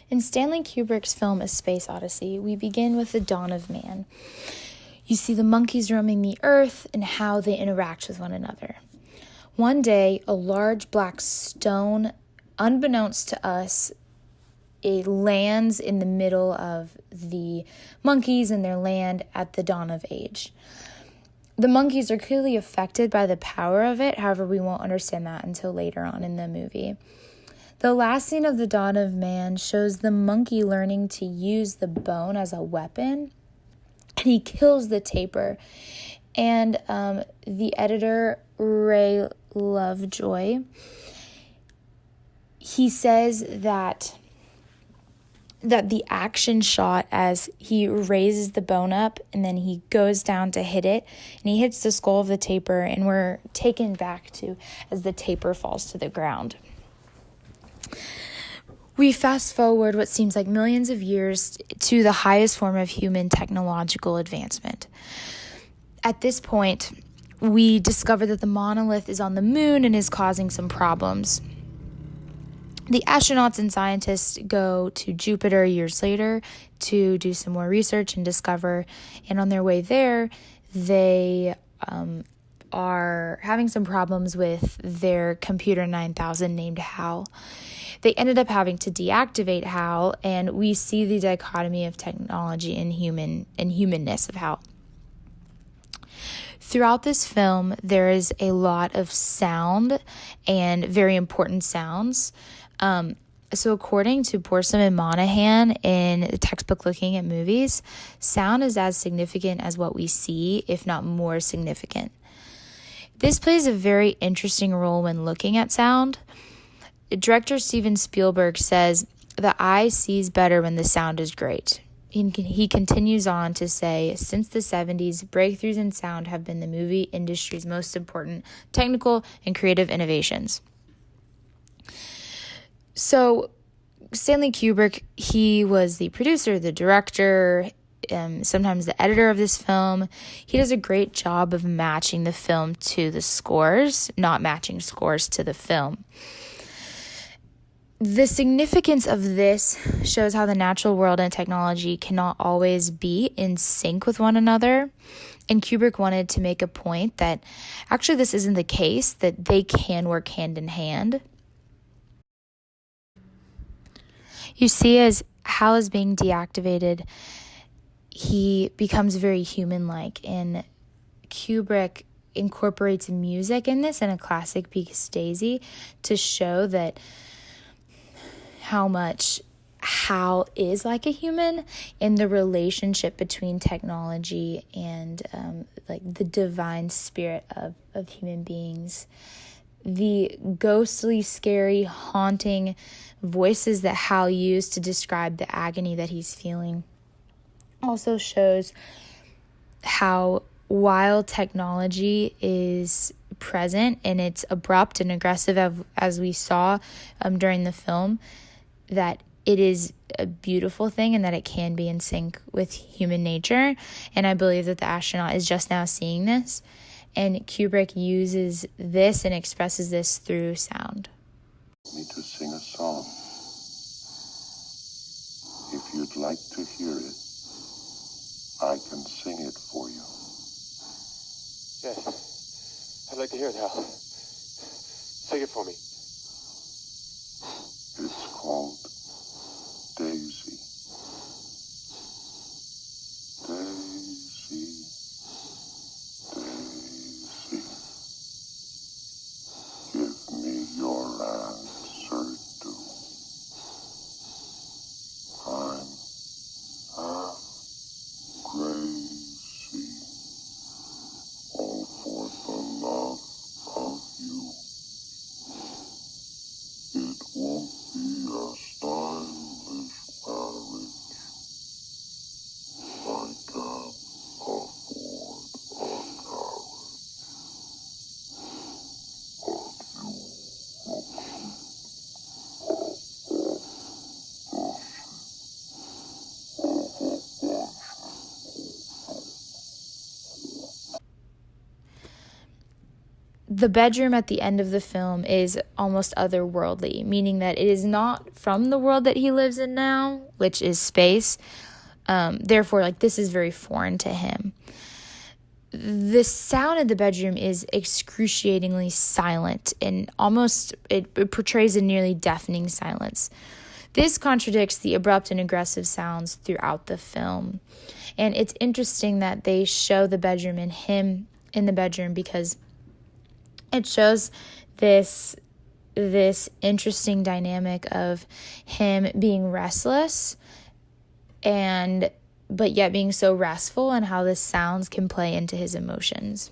In Stanley Kubrick's film A Space Odyssey, we begin with the dawn of man. You see the monkeys roaming the earth and how they interact with one another. One day, a large black stone, unbeknownst to us, it lands in the middle of the monkeys and their land at the dawn of age. The monkeys are clearly affected by the power of it, however, we won't understand that until later on in the movie. The last scene of the dawn of man shows the monkey learning to use the bone as a weapon, and he kills the tapir. And the editor, Ray Lovejoy, he says that the action shot as he raises the bone up and then he goes down to hit it, and he hits the skull of the tapir, and we're taken back to as the tapir falls to the ground. We fast forward what seems like millions of years to the highest form of human technological advancement. At this point, we discover that the monolith is on the moon and is causing some problems. The astronauts and scientists go to Jupiter years later to do some more research and discover, and on their way there, they are having some problems with their computer 9000 named HAL. They ended up having to deactivate HAL, and we see the dichotomy of technology and humanness of HAL. Throughout this film, there is a lot of sound and very important sounds. So according to Borsam and Monahan in the textbook Looking at Movies, sound is as significant as what we see, if not more significant. This plays a very interesting role when looking at sound. Director Steven Spielberg says, "The eye sees better when the sound is great." He continues on to say, since the 70s, breakthroughs in sound have been the movie industry's most important technical and creative innovations. So Stanley Kubrick, he was the producer, the director, sometimes the editor of this film. He does a great job of matching the film to the scores, not matching scores to the film. The significance of this shows how the natural world and technology cannot always be in sync with one another. And Kubrick wanted to make a point that actually this isn't the case, that they can work hand in hand. You see, as Hal is being deactivated, he becomes very human-like, and Kubrick incorporates music in this, and a classic piece, Daisy, to show that how much Hal is like a human in the relationship between technology and like the divine spirit of human beings. The ghostly, scary, haunting voices that Hal used to describe the agony that he's feeling also shows how, while technology is present and it's abrupt and aggressive as we saw during the film, that it is a beautiful thing and that it can be in sync with human nature. And I believe that the astronaut is just now seeing this. And Kubrick uses this and expresses this through sound. Me to sing a song. If you'd like to hear it, I can sing it for you. Yes, I'd like to hear it, Hal. Sing it for me. It's called Daisy. Daisy, Daisy, give me your answer, do. I'm crazy, all for the love of you. the bedroom at the end of the film is almost otherworldly, meaning that it is not from the world that he lives in now, which is space. Therefore, like, this is very foreign to him. The sound in the bedroom is excruciatingly silent, and almost it portrays a nearly deafening silence. This contradicts the abrupt and aggressive sounds throughout the film. And it's interesting that they show the bedroom and him in the bedroom, because it shows this interesting dynamic of him being restless but yet being so restful, and how the sounds can play into his emotions.